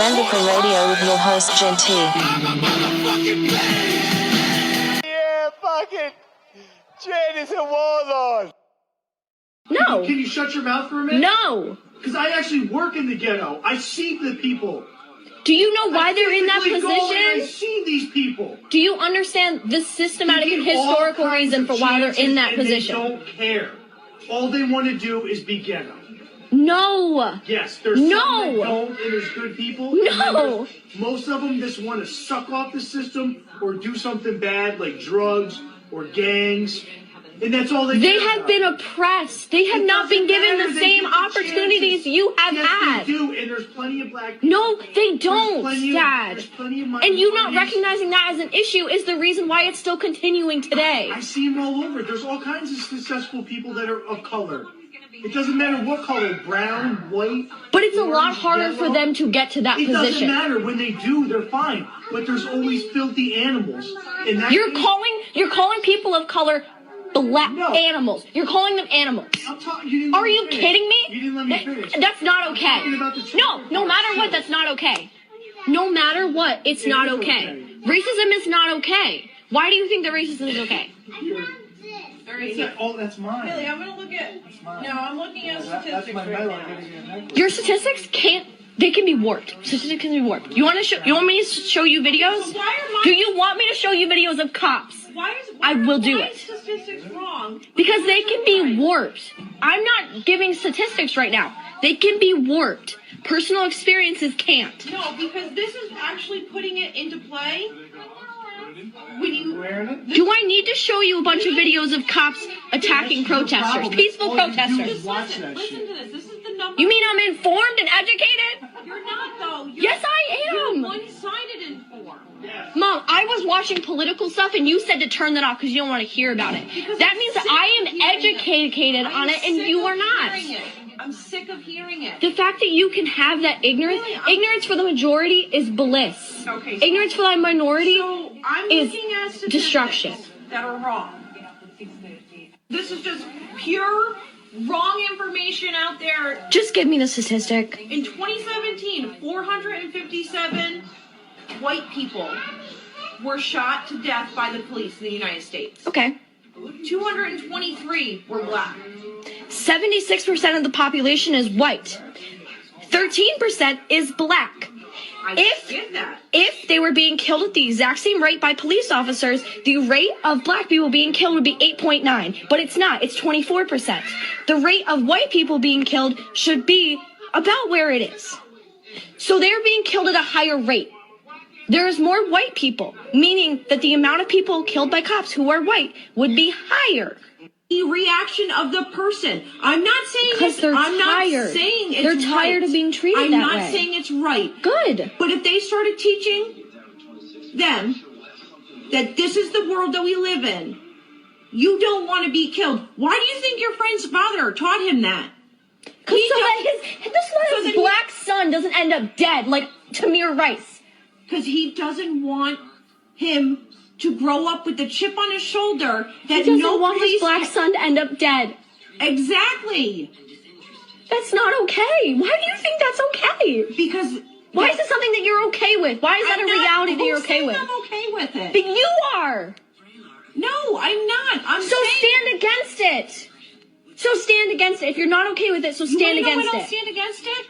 Mandatory Radio with your host, Gen-T. Yeah, fucking Jen is a warlord. No. Can you shut your mouth for a minute? No. Because I actually work in the ghetto. I see the people. Do you know why they're in that I position? see these people. Do you understand the systematic and historical reason for why they're in that position? They don't care. All they want to do is be ghetto. No. Yes, there's some that don't, and there's good people. No. Most of them just want to suck off the system or do something bad like drugs or gangs. And that's all they have been oppressed. They have not been given the same opportunities you have had. Yes, they do, and there's plenty of black people. No, they don't, Dad. There's plenty of And you not recognizing that as an issue is the reason why it's still continuing today. I see them all over. There's all kinds of successful people that are of color. It doesn't matter what color, brown, white. But it's orange, a lot harder yellow. for them to get to that position. It doesn't matter. When they do, they're fine. But there's always filthy animals. And that You're calling people of color black animals. You're calling them animals. Are you kidding me? You didn't let me finish. That's not okay. No matter what, that's not okay. No matter what, it's not okay. Racism is not okay. Why do you think that racism is okay? Oh, that's mine. Haley, I'm going to look at... No, I'm looking at statistics right now. Your statistics they can be warped. Statistics can be warped. You want me to show you videos? So why are Do you want me to show you videos of cops? I will do it. Statistics wrong? Because they can be warped. I'm not giving statistics right now. They can be warped. Personal experiences can't. No, because this is actually putting it into play. Do I need to show you a bunch of videos of cops attacking protesters? Peaceful protesters. Listen to this. This is the number. You mean I'm informed and educated? You're not, though. Yes, I am. You're one-sided informed. Mom, I was watching political stuff and you said to turn that off because you don't want to hear about it. That means that I am educated on it and you are not. I'm sick of hearing it. The fact that you can have that ignorance for the majority is bliss. Okay. Ignorance for the minority I'm is looking at statistics destruction. that are wrong. This is just pure wrong information out there. Just give me the statistic. In 2017, 457 white people were shot to death by the police in the United States. Okay. 223 were black. 76% of the population is white. 13% is black. I get that. If they were being killed at the exact same rate by police officers, the rate of black people being killed would be 8.9. But it's not. It's 24%. The rate of white people being killed should be about where it is. So they're being killed at a higher rate. There's more white people, meaning that the amount of people killed by cops who are white would be higher. The reaction of the person. I'm not saying Because they're tired. Not saying it's they're tired right. of being treated I'm that not way. saying it's right. Good. But if they started teaching them that this is the world that we live in, you don't want to be killed. Why do you think your friend's father taught him that? So that his black son doesn't end up dead like Tamir Rice. Because he doesn't want him to grow up with the chip on his shoulder that He doesn't no want his police black son to end up dead. Exactly. That's not okay. Why do you think that's okay? Because why is it something that you're okay with? Why is that a reality that you're okay with? I'm okay with it. But you are. No, I'm not. Stand against it. So stand against it. If you're not okay with it, so stand against it. Stand against it?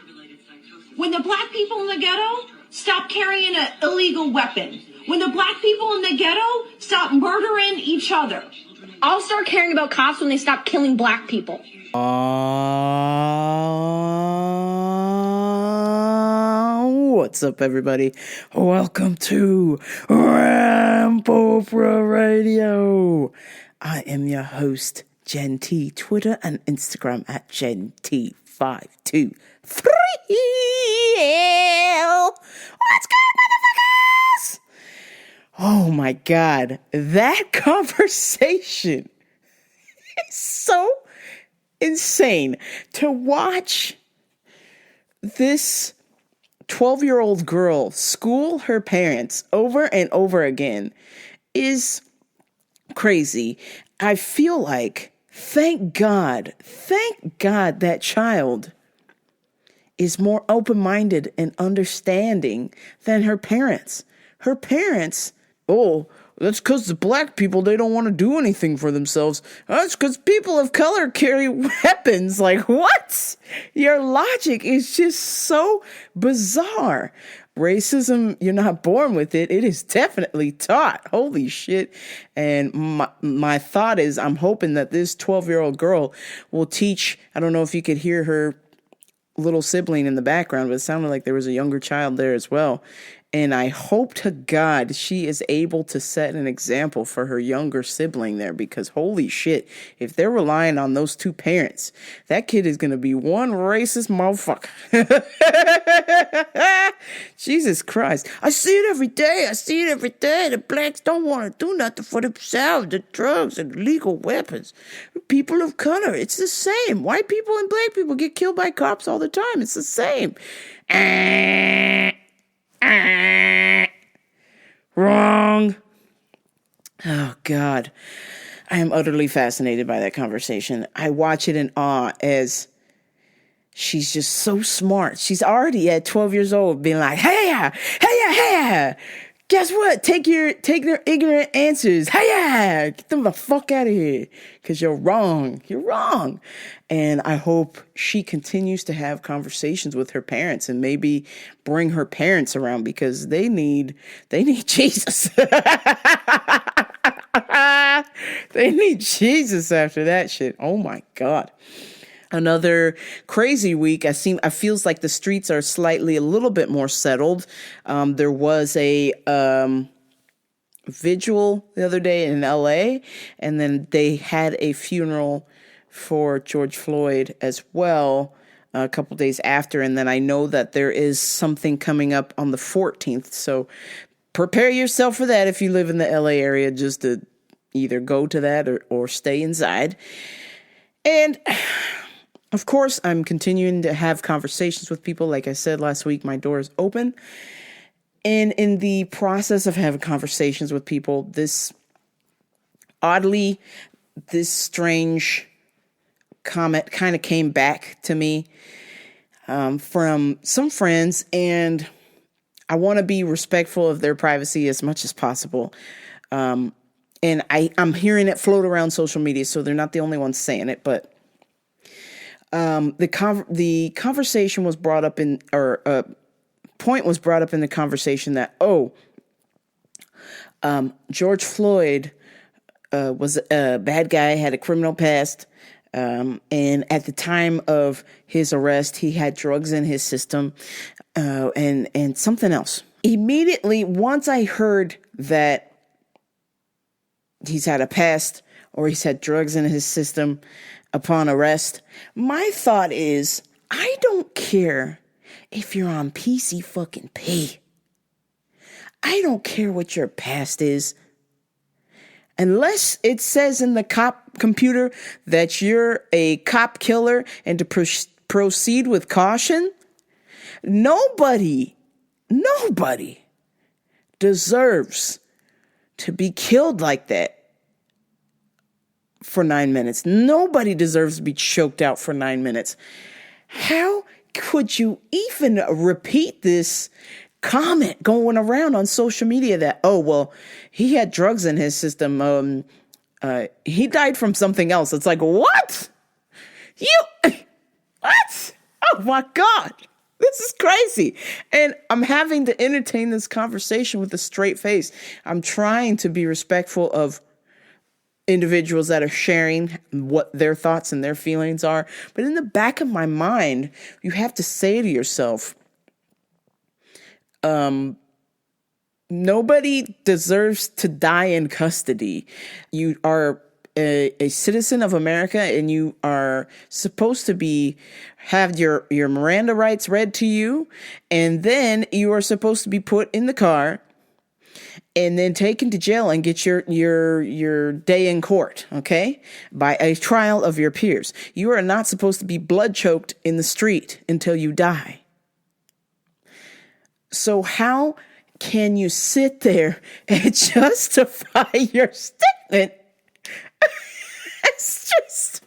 When the black people in the ghetto stop carrying an illegal weapon. When the black people in the ghetto stop murdering each other. I'll start caring about cops when they stop killing black people. What's up, everybody? Welcome to Rambo Pro Radio. I am your host, Gen T. Twitter and Instagram at GenT523. What's good, motherfuckers? Oh my God, that conversation is so insane. To watch this 12-year-old girl school her parents over and over again is crazy. I feel like, thank God that child is more open-minded and understanding than her parents. Her parents, oh, that's because the black people, they don't want to do anything for themselves. That's because people of color carry weapons. Like, what? Your logic is just so bizarre. Racism, you're not born with it. It is definitely taught. Holy shit. And my thought is, I'm hoping that this 12-year-old girl will teach, I don't know if you could hear her little sibling in the background, but it sounded like there was a younger child there as well. And I hope to God she is able to set an example for her younger sibling there, because holy shit, if they're relying on those two parents, that kid is going to be one racist motherfucker. Jesus Christ. I see it every day. The blacks don't want to do nothing for themselves. The drugs and illegal weapons. People of color, it's the same. White people and black people get killed by cops all the time. It's the same. Wrong. Oh, God. I am utterly fascinated by that conversation. I watch it in awe as she's just so smart. She's already at 12 years old being like, hey, guess what? Take their ignorant answers. Hey, get them the fuck out of here. Because you're wrong. And I hope she continues to have conversations with her parents and maybe bring her parents around, because they need Jesus. They need Jesus after that shit. Oh my God. Another crazy week. I feels like the streets are a little bit more settled. There was a vigil the other day in LA, and then they had a funeral for George Floyd as well a couple days after. And then I know that there is something coming up on the 14th. So prepare yourself for that if you live in the LA area, just to either go to that or stay inside. And of course, I'm continuing to have conversations with people. Like I said last week, my door is open. And in the process of having conversations with people, this strange comment kind of came back to me from some friends, and I want to be respectful of their privacy as much as possible. And I'm hearing it float around social media, so they're not the only ones saying it, but the conversation was brought up point was brought up in the conversation that, George Floyd was a bad guy, had a criminal past, and at the time of his arrest, he had drugs in his system, and something else. Immediately, once I heard that he's had a past or he's had drugs in his system upon arrest, my thought is, I don't care if you're on PC fucking P. I don't care what your past is. Unless it says in the cop computer that you're a cop killer and to proceed with caution, nobody deserves to be killed like that for 9 minutes. Nobody deserves to be choked out for 9 minutes. How could you even repeat this comment going around on social media that, he had drugs in his system. He died from something else. It's like, what? What? Oh my God. This is crazy. And I'm having to entertain this conversation with a straight face. I'm trying to be respectful of individuals that are sharing what their thoughts and their feelings are. But in the back of my mind, you have to say to yourself, nobody deserves to die in custody. You are a citizen of America, and you are supposed to have your Miranda rights read to you, and then you are supposed to be put in the car and then taken to jail and get your day in court, okay? By a trial of your peers. You are not supposed to be blood choked in the street until you die. So how can you sit there and justify your statement? It's just,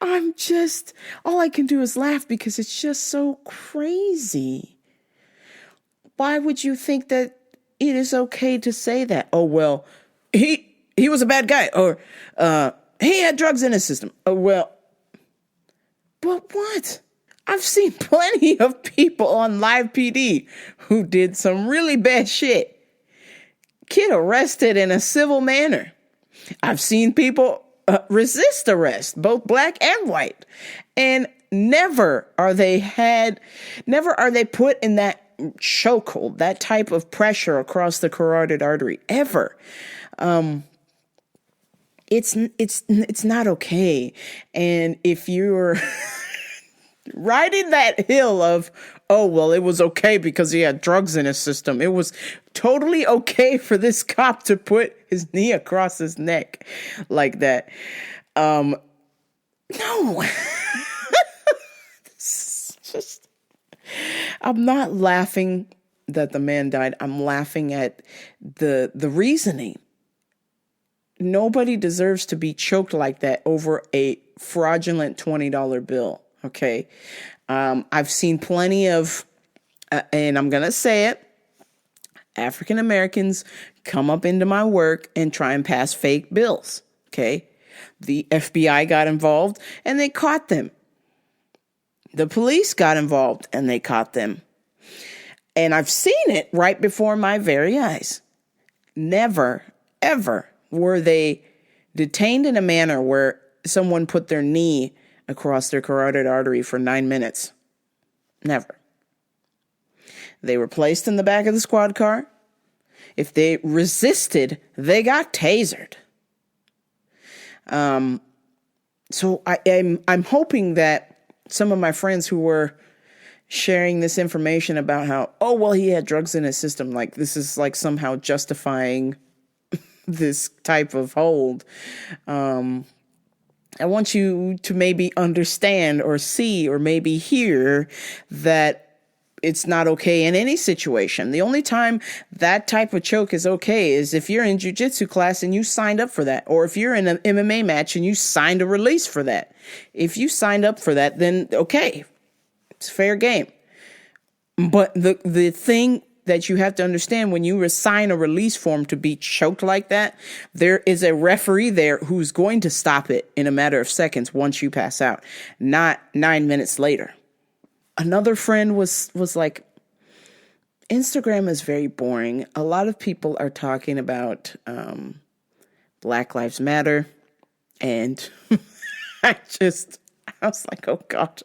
all I can do is laugh because it's just so crazy. Why would you think that it is okay to say that? Oh, well, he was a bad guy, or he had drugs in his system. Oh, well, but what? I've seen plenty of people on Live PD who did some really bad shit get arrested in a civil manner. I've seen people resist arrest, both black and white, and never are they put in that chokehold, that type of pressure across the carotid artery, ever. It's not okay. And if you're riding that hill of, oh, well, it was okay because he had drugs in his system, it was totally okay for this cop to put his knee across his neck like that. No. It's just, I'm not laughing that the man died. I'm laughing at the reasoning. Nobody deserves to be choked like that over a fraudulent $20 bill. Okay. I've seen plenty of, and I'm going to say it, African Americans come up into my work and try and pass fake bills. Okay. The FBI got involved and they caught them. The police got involved and they caught them. And I've seen it right before my very eyes. Never, ever were they detained in a manner where someone put their knee across their carotid artery for 9 minutes. Never. They were placed in the back of the squad car. If they resisted, they got tasered. So I'm hoping that some of my friends who were sharing this information about how, oh, well, he had drugs in his system, like this is like somehow justifying this type of hold. I want you to maybe understand or see or maybe hear that it's not okay in any situation. The only time that type of choke is okay is if you're in jiu-jitsu class and you signed up for that, or if you're in an MMA match and you signed a release for that. If you signed up for that, then okay, it's fair game. But the thing that you have to understand when you sign a release form to be choked like that, there is a referee there who's going to stop it in a matter of seconds once you pass out, not 9 minutes later. Another friend was like, Instagram is very boring. A lot of people are talking about Black Lives Matter. And I was like, oh God,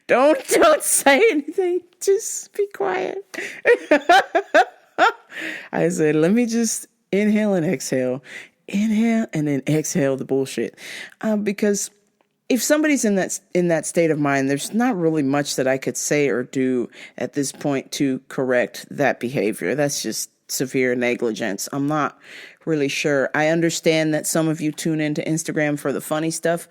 don't say anything. Just be quiet. I said, let me just inhale and exhale. Inhale and then exhale the bullshit. Because if somebody's in that state of mind, there's not really much that I could say or do at this point to correct that behavior. That's just severe negligence. I'm not really sure. I understand that some of you tune into Instagram for the funny stuff,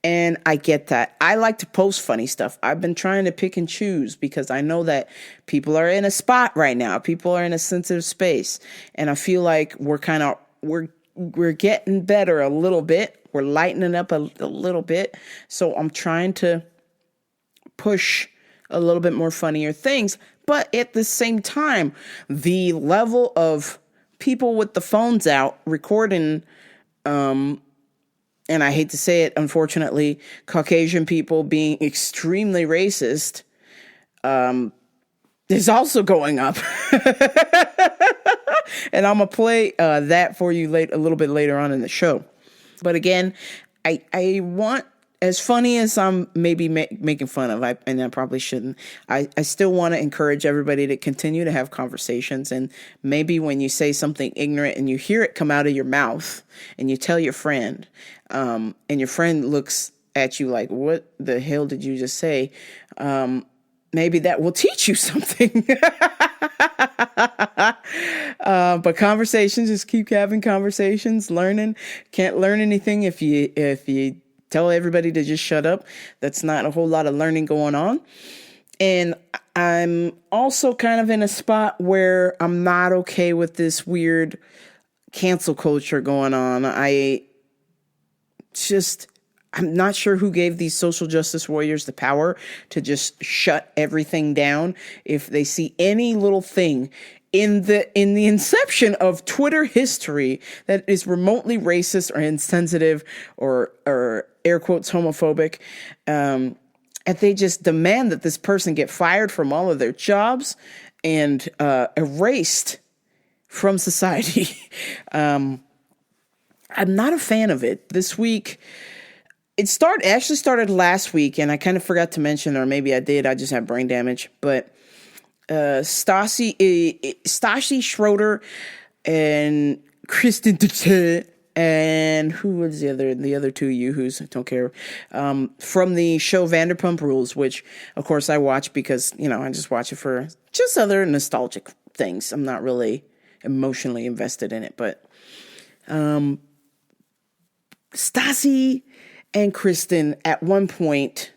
and I get that. I like to post funny stuff. I've been trying to pick and choose because I know that people are in a spot right now. People are in a sensitive space, and I feel like we're getting better a little bit. We're lightening up a little bit. So I'm trying to push a little bit more funnier things. But at the same time, the level of people with the phones out recording, and I hate to say it, unfortunately, Caucasian people being extremely racist, is also going up. And I'm going to play that for you a little bit later on in the show. But again, I want, as funny as I'm maybe making fun of, and I probably shouldn't, I still want to encourage everybody to continue to have conversations. And maybe when you say something ignorant and you hear it come out of your mouth and you tell your friend, and your friend looks at you like, what the hell did you just say? Maybe that will teach you something. But conversations, just keep having conversations, learning. Can't learn anything if you tell everybody to just shut up. That's not a whole lot of learning going on. And I'm also kind of in a spot where I'm not okay with this weird cancel culture going on. I'm not sure who gave these social justice warriors the power to just shut everything down if they see any little thing in the inception of Twitter history that is remotely racist or insensitive or air quotes homophobic. And they just demand that this person get fired from all of their jobs and erased from society. I'm not a fan of it. This week, it actually started last week, and I kind of forgot to mention, or maybe I did, I just had brain damage, but Stassi Schroeder and Kristen Dutte, and who was the other two Yoo-hoos, don't care, from the show Vanderpump Rules, which, of course, I watch because, I just watch it for just other nostalgic things. I'm not really emotionally invested in it, but Stassi and Kristen at one point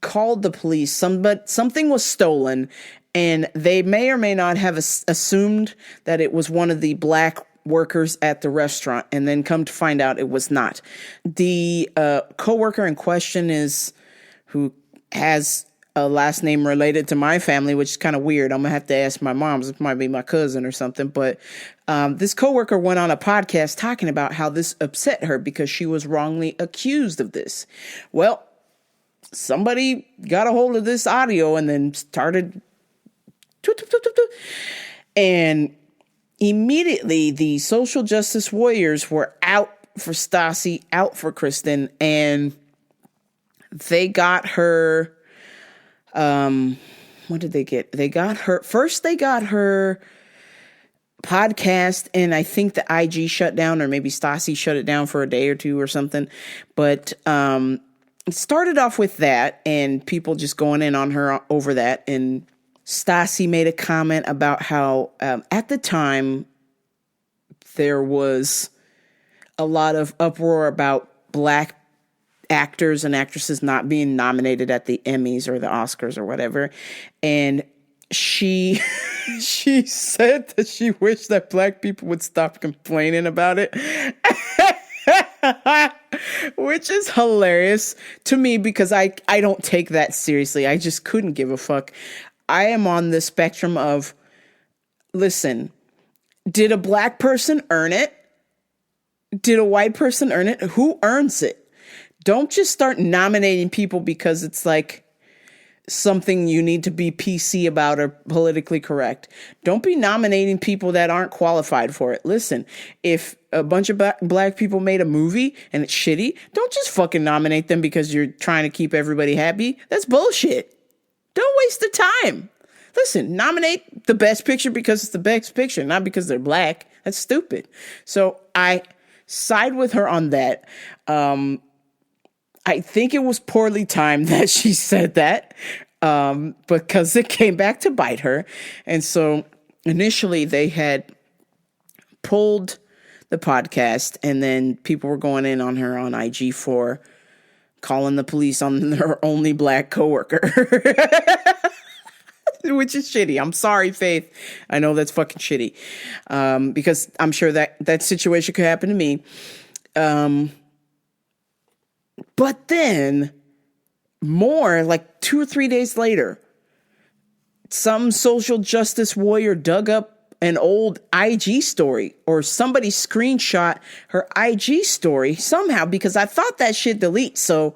called the police. Something was stolen, and they may or may not have assumed that it was one of the black workers at the restaurant, and then come to find out it was not. The coworker in question who has a last name related to my family, which is kind of weird. I'm gonna have to ask my mom. It might be my cousin or something. But this coworker went on a podcast talking about how this upset her because she was wrongly accused of this. Well, somebody got a hold of this audio and then started, and immediately the social justice warriors were out for Stassi, out for Kristen, and they got her. What did they get? They got her podcast, and I think the IG shut down, or maybe Stassi shut it down for a day or two or something. But it started off with that, and people just going in on her over that. And Stassi made a comment about how at the time there was a lot of uproar about black actors and actresses not being nominated at the Emmys or the Oscars or whatever. And she said that she wished that black people would stop complaining about it. Which is hilarious to me because I don't take that seriously. I just couldn't give a fuck. I am on the spectrum of, listen, did a black person earn it? Did a white person earn it? Who earns it? Don't just start nominating people because it's like something you need to be PC about or politically correct. Don't be nominating people that aren't qualified for it. Listen, if a bunch of black people made a movie and it's shitty, don't just fucking nominate them because you're trying to keep everybody happy. That's bullshit. Don't waste the time. Listen, nominate the best picture because it's the best picture, not because they're black. That's stupid. So I side with her on that. I think it was poorly timed that she said that because it came back to bite her. And so initially they had pulled the podcast, and then people were going in on her on IG for calling the police on her only black coworker, which is shitty. I'm sorry, Faith. I know that's fucking shitty because I'm sure that situation could happen to me. But then, like 2 or 3 days later, some social justice warrior dug up an old IG story, or somebody screenshot her IG story somehow, because I thought that shit delete. So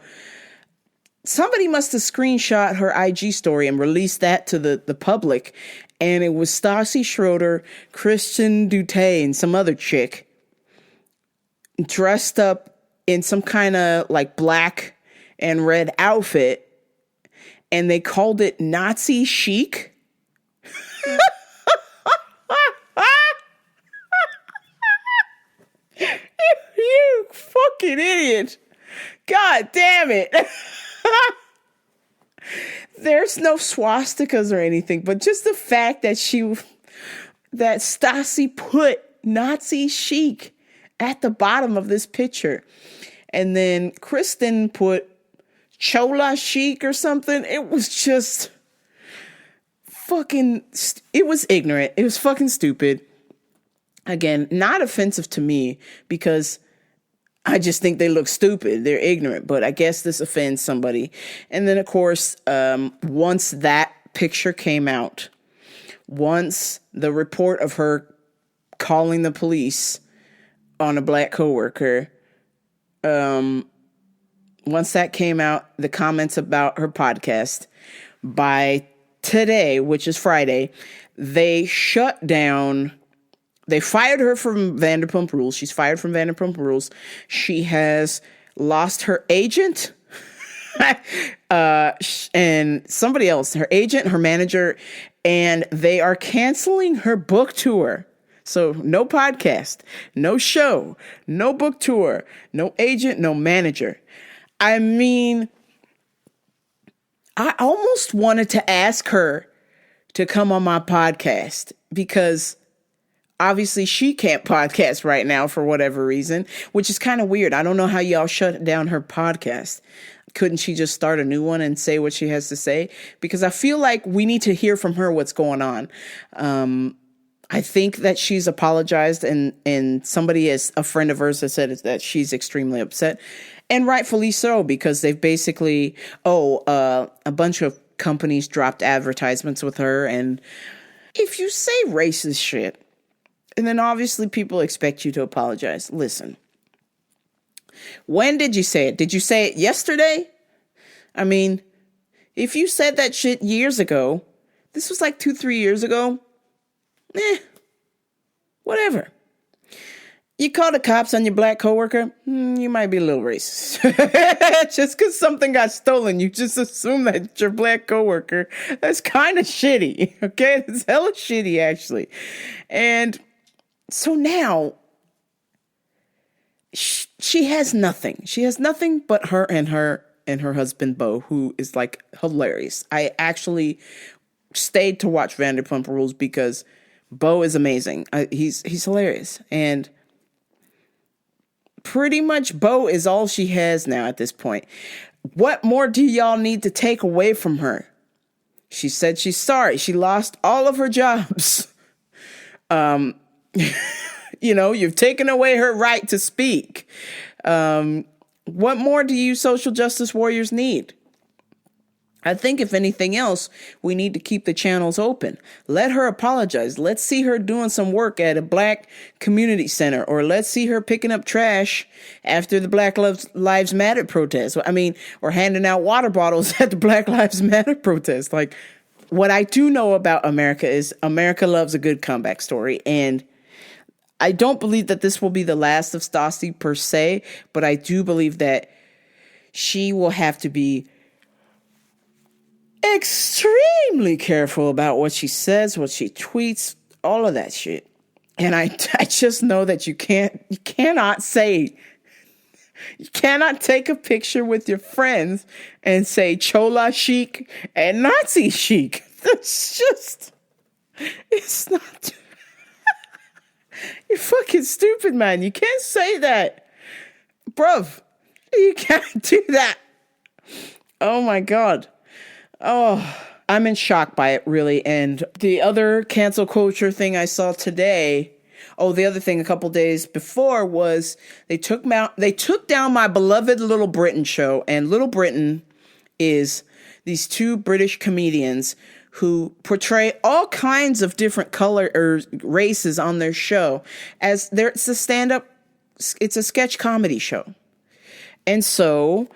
somebody must have screenshot her IG story and released that to the public. And it was Stassi Schroeder, Kristen Dutte, and some other chick dressed up in some kind of like black and red outfit, and they called it Nazi chic. You fucking idiot. God damn it. There's no swastikas or anything, but just the fact that Stassi put Nazi chic at the bottom of this picture. And then Kristen put Chola chic or something. It was just fucking, it was ignorant. It was fucking stupid. Again, not offensive to me because I just think they look stupid. They're ignorant, but I guess this offends somebody. And then, of course, once that picture came out, once the report of her calling the police on a black coworker, once that came out, the comments about her podcast, by today, which is Friday, they shut down. They fired her from Vanderpump Rules. She's fired from Vanderpump Rules. She has lost her agent and somebody else, her agent, her manager, and they are canceling her book tour. So no podcast, no show, no book tour, no agent, no manager. I mean, I almost wanted to ask her to come on my podcast because obviously she can't podcast right now for whatever reason, which is kind of weird. I don't know how y'all shut down her podcast. Couldn't she just start a new one and say what she has to say? Because I feel like we need to hear from her what's going on. I think that she's apologized and somebody, as a friend of hers, has said that she's extremely upset, and rightfully so, because they've basically, a bunch of companies dropped advertisements with her. And if you say racist shit, and then obviously people expect you to apologize. Listen, when did you say it? Did you say it yesterday? I mean, if you said that shit years ago, this was like 2-3 years ago, whatever. You call the cops on your black coworker, you might be a little racist. Just because something got stolen, you just assume that it's your black coworker. That's kind of shitty, okay? It's hella shitty, actually. And so now, she has nothing. She has nothing but her and her husband, Bo, who is like hilarious. I actually stayed to watch Vanderpump Rules because Bo is amazing. He's hilarious. And pretty much Bo is all she has now at this point. What more do y'all need to take away from her? She said she's sorry. She lost all of her jobs. You've taken away her right to speak. What more do you social justice warriors need? I think if anything else, we need to keep the channels open. Let her apologize. Let's see her doing some work at a black community center, or let's see her picking up trash after the Black Lives Matter protest. Or handing out water bottles at the Black Lives Matter protest. Like, what I do know about America is America loves a good comeback story. And I don't believe that this will be the last of Stassi per se, but I do believe that she will have to be extremely careful about what she says, what she tweets, all of that shit. And I just know that you cannot take a picture with your friends and say Chola chic and Nazi chic. It's not. You're fucking stupid, man. You can't say that. Bruv, you can't do that. Oh my God. Oh, I'm in shock by it, really. And the other cancel culture thing I saw today, the other thing a couple days before was they took down my beloved Little Britain show. And Little Britain is these two British comedians who portray all kinds of different color or races on their show it's a sketch comedy show. And so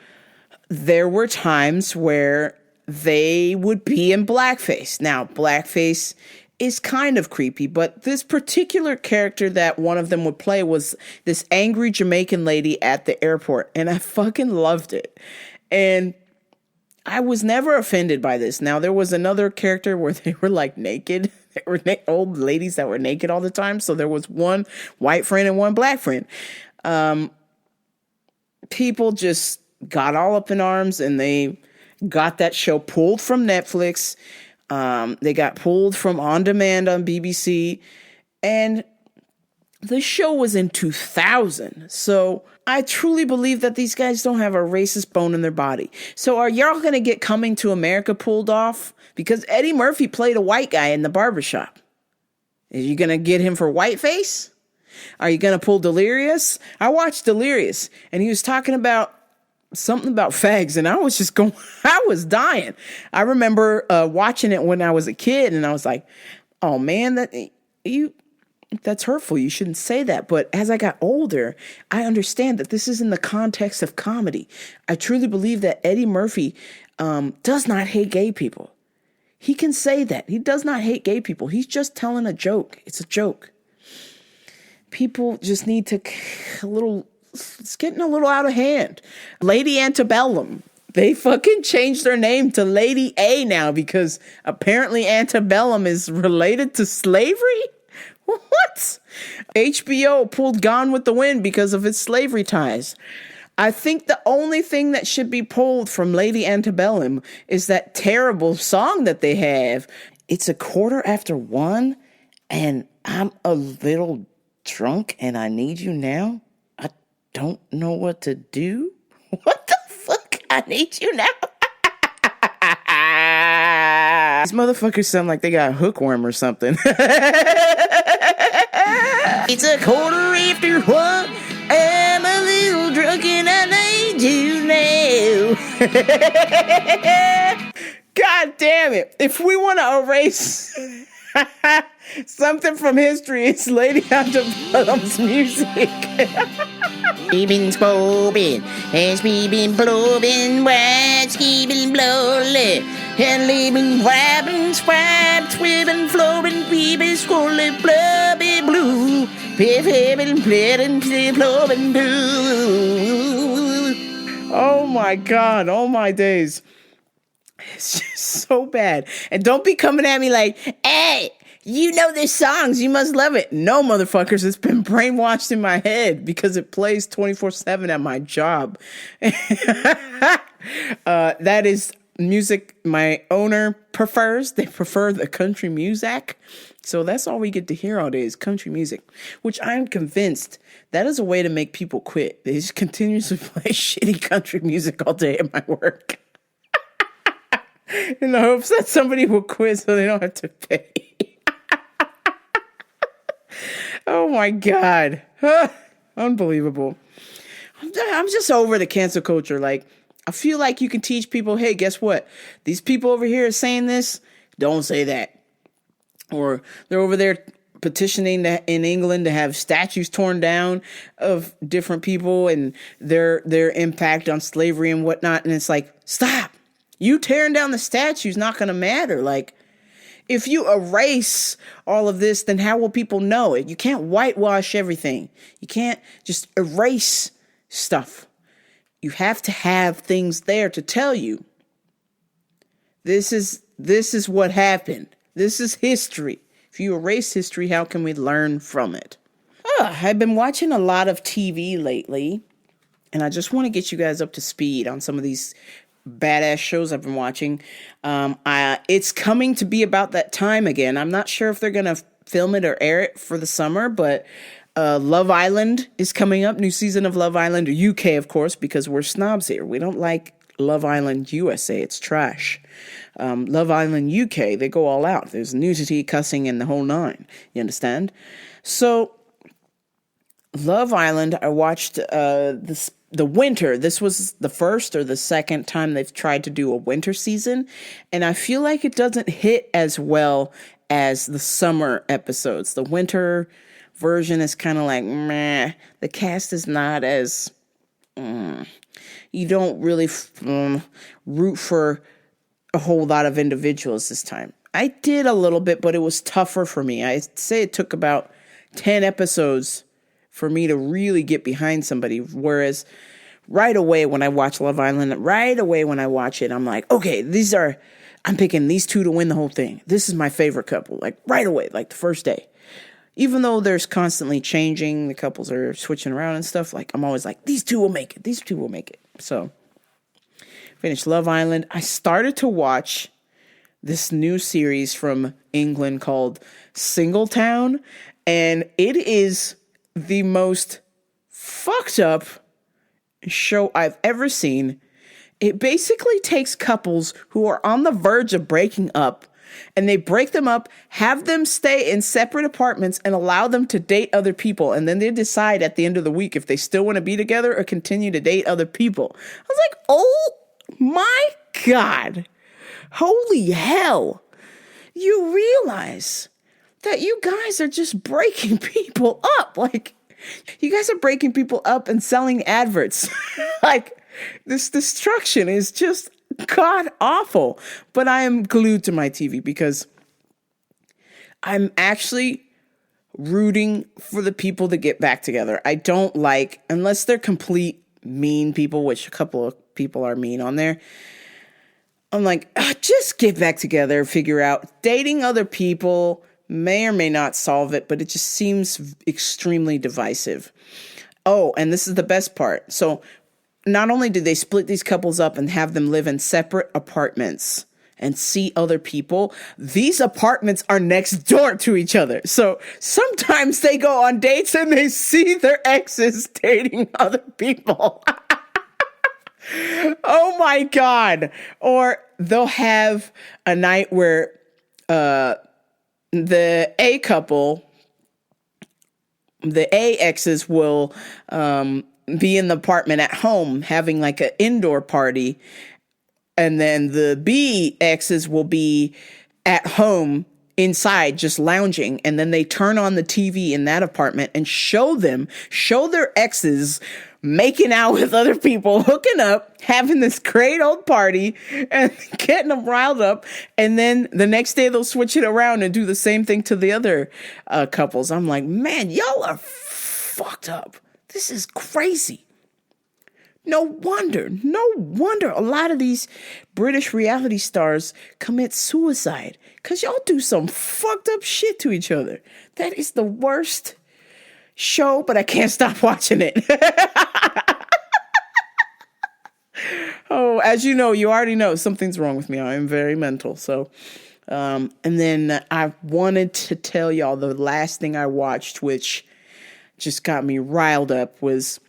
there were times where they would be in blackface. Now, blackface is kind of creepy, but this particular character that one of them would play was this angry Jamaican lady at the airport, and I fucking loved it. And I was never offended by this. Now, there was another character where they were like naked. They were old ladies that were naked all the time. So there was one white friend and one black friend. People just got all up in arms, and they got that show pulled from Netflix. They got pulled from On Demand on BBC. And the show was in 2000. So I truly believe that these guys don't have a racist bone in their body. So are y'all going to get Coming to America pulled off? Because Eddie Murphy played a white guy in The Barbershop. Are you going to get him for whiteface? Are you going to pull Delirious? I watched Delirious, and he was talking about something about fags, and I was just going, I was dying. I remember watching it when I was a kid, and I was like, oh man, that's hurtful. You shouldn't say that. But as I got older, I understand that this is in the context of comedy. I truly believe that Eddie Murphy does not hate gay people. He can say that. He does not hate gay people. He's just telling a joke. It's a joke. People just need to it's getting a little out of hand. Lady Antebellum. They fucking changed their name to Lady A now because apparently antebellum is related to slavery? What? HBO pulled Gone with the Wind because of its slavery ties. I think the only thing that should be pulled from Lady Antebellum is that terrible song that they have. It's 1:15, and I'm a little drunk, and I need you now. I don't know what to do. What the fuck? I need you now. These motherfuckers sound like they got hookworm or something. It's 1:15. I'm a little drunk and I need you now. God damn it. If we want to erase something from history, it's Lady Antebellum's music. We've been spoken as we've been blowing, what's keeping blowing, and leaving wrapping, swiped, swimming, flowing, we've scrolling, blubby blue, piffing, playing, blowing blue. Oh my God, oh my days. It's just so bad. And don't be coming at me like, hey, you know their songs, you must love it. No, motherfuckers, it's been brainwashed in my head because it plays 24/7 at my job. That is music my owner prefers. They prefer the country music. So that's all we get to hear all day is country music, which I'm convinced that is a way to make people quit. They just continuously play shitty country music all day at my work. In the hopes that somebody will quit so they don't have to pay. Oh my God. Unbelievable. I'm just over the cancel culture. Like, I feel like you can teach people, hey, guess what? These people over here are saying this. Don't say that. Or they're over there petitioning in England to have statues torn down of different people and their impact on slavery and whatnot. And it's like, stop. You tearing down the statue's not going to matter. Like, if you erase all of this, then how will people know it? You can't whitewash everything. You can't just erase stuff. You have to have things there to tell you. This is what happened. This is history. If you erase history, how can we learn from it? I've been watching a lot of TV lately, and I just want to get you guys up to speed on some of these badass shows I've been watching. It's coming to be about that time again. I'm not sure if they're going to film it or air it for the summer, but Love Island is coming up. New season of Love Island, UK, of course, because we're snobs here. We don't like Love Island USA. It's trash. Love Island UK, they go all out. There's nudity, cussing, and the whole nine. You understand? So, Love Island, I watched the winter. This was the first or the second time they've tried to do a winter season, and I feel like it doesn't hit as well as the summer episodes. The winter version is kind of like meh. The cast is not as you don't really root for a whole lot of individuals this time. I did a little bit, but it was tougher for me. I'd say it took about 10 episodes for me to really get behind somebody. Whereas right away when I watch Love Island, I'm like, okay, I'm picking these two to win the whole thing. This is my favorite couple. Like right away, like the first day. Even though there's constantly changing, the couples are switching around and stuff, like I'm always like, these two will make it. These two will make it. So finished Love Island. I started to watch this new series from England called Singletown, and it is the most fucked up show I've ever seen. It basically takes couples who are on the verge of breaking up and they break them up, have them stay in separate apartments and allow them to date other people. And then they decide at the end of the week if they still want to be together or continue to date other people. I was like, oh my God, holy hell. You realize that you guys are just breaking people up. Like, you guys are breaking people up and selling adverts. Like, this destruction is just god awful. But I am glued to my TV because I'm actually rooting for the people to get back together. I don't like, unless they're complete mean people, which a couple of people are mean on there. I'm like, just get back together, figure out. Dating other people may or may not solve it, but it just seems extremely divisive. Oh, and this is the best part. So not only do they split these couples up and have them live in separate apartments and see other people, these apartments are next door to each other. So sometimes they go on dates and they see their exes dating other people. Oh my God. Or they'll have a night where the A couple, the A exes will be in the apartment at home having like an indoor party. And then the B exes will be at home inside just lounging. And then they turn on the TV in that apartment and show their exes making out with other people, hooking up, having this great old party and getting them riled up. And then the next day they'll switch it around and do the same thing to the other couples. I'm like, man, y'all are fucked up. This is crazy. No wonder a lot of these British reality stars commit suicide because y'all do some fucked up shit to each other. That is the worst show, but I can't stop watching it. Oh, as you know, you already know something's wrong with me. I am very mental. So, and then I wanted to tell y'all the last thing I watched, which just got me riled up, was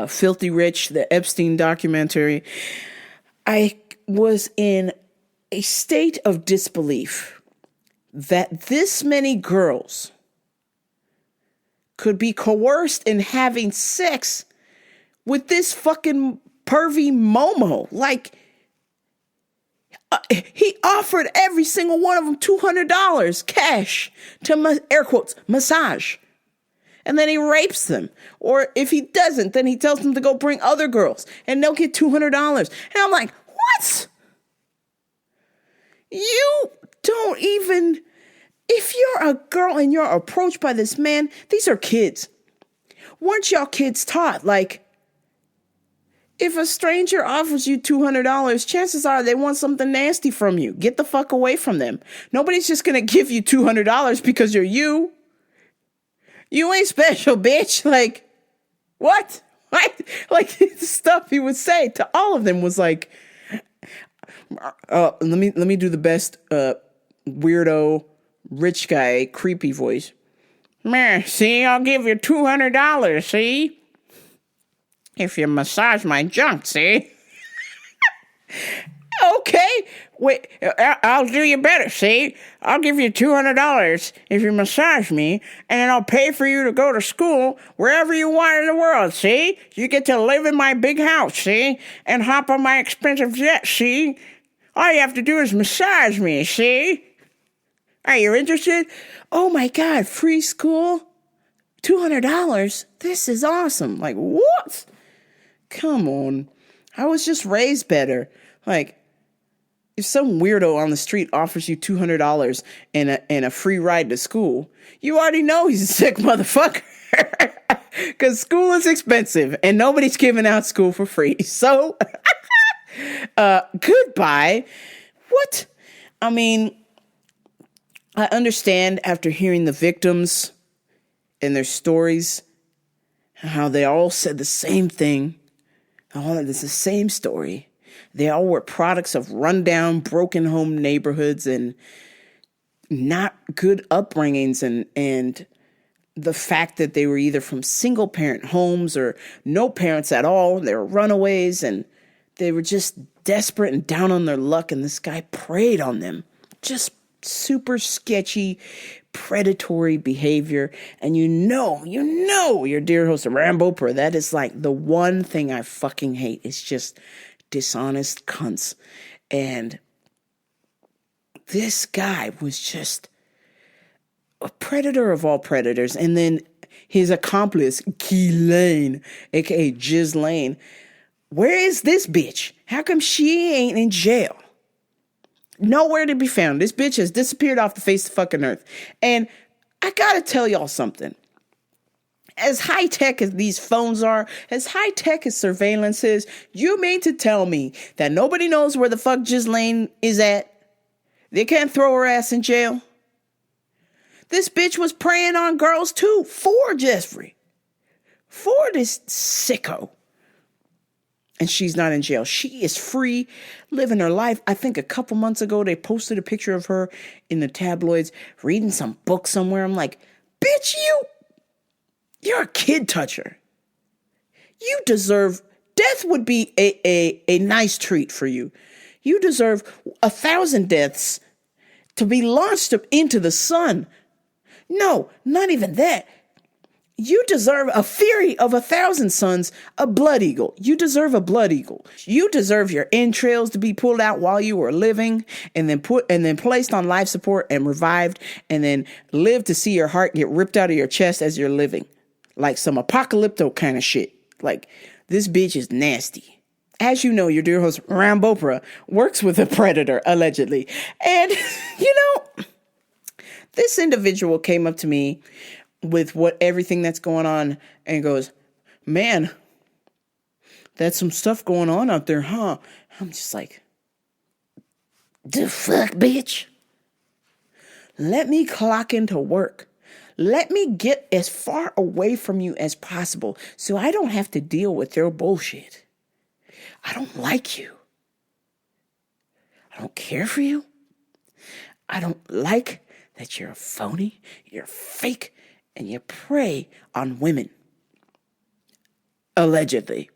Filthy Rich, the Epstein documentary. I was in a state of disbelief that this many girls could be coerced in having sex with this fucking pervy Momo. Like, he offered every single one of them $200 cash to, air quotes, massage. And then he rapes them. Or if he doesn't, then he tells them to go bring other girls and they'll get $200. And I'm like, what? You don't even, if you're a girl and you're approached by this man, these are kids. Weren't y'all kids taught? Like, if a stranger offers you $200, chances are they want something nasty from you. Get the fuck away from them. Nobody's just going to give you $200 because you're you. You ain't special, bitch. Like, what? Like, the stuff he would say to all of them was like, let me do the best weirdo rich guy creepy voice. Man, see, I'll give you $200, see? If you massage my junk, see? Okay, wait, I'll do you better, see? I'll give you $200 if you massage me, and then I'll pay for you to go to school wherever you want in the world, see? You get to live in my big house, see? And hop on my expensive jet, see? All you have to do is massage me, see? Are you interested? Oh my God, free school? $200? This is awesome. Like, what? Come on. I was just raised better. Like, if some weirdo on the street offers you $200 and a free ride to school, you already know he's a sick motherfucker. Because school is expensive and nobody's giving out school for free. So, goodbye. What? I mean, I understand after hearing the victims and their stories, how they all said the same thing. It's the same story. They all were products of rundown, broken home neighborhoods and not good upbringings, and the fact that they were either from single parent homes or no parents at all. They were runaways and they were just desperate and down on their luck, and this guy preyed on them just super sketchy, predatory behavior. And you know, your dear host, Rambo Per, that is like the one thing I fucking hate. It's just dishonest cunts. And this guy was just a predator of all predators. And then his accomplice, Key Lane, aka Jiz Lane. Where is this bitch? How come she ain't in jail? Nowhere to be found. This bitch has disappeared off the face of the fucking earth. And I gotta tell y'all something. As high tech as these phones are, as high tech as surveillance is, you mean to tell me that nobody knows where the fuck Jiz Lane is at? They can't throw her ass in jail? This bitch was preying on girls too, for Jeffrey. For this sicko. And she's not in jail. She is free, living her life. I think a couple months ago, they posted a picture of her in the tabloids, reading some book somewhere. I'm like, bitch, you're a kid toucher. You deserve, death would be a nice treat for you. You deserve 1,000 deaths to be launched into the sun. No, not even that. You deserve a fury of 1,000 suns, a blood eagle. You deserve a blood eagle. You deserve your entrails to be pulled out while you were living and then placed on life support and revived and then live to see your heart get ripped out of your chest as you're living. Like some apocalypto kind of shit. Like, this bitch is nasty. As you know, your dear host, Rambo Per, works with a predator, allegedly. And, this individual came up to me with everything that's going on and goes, man, that's some stuff going on out there, huh? I'm just like, the fuck, bitch? Let me clock into work. Let me get as far away from you as possible so I don't have to deal with your bullshit. I don't like you. I don't care for you. I don't like that you're a phony, you're fake, and you prey on women. Allegedly.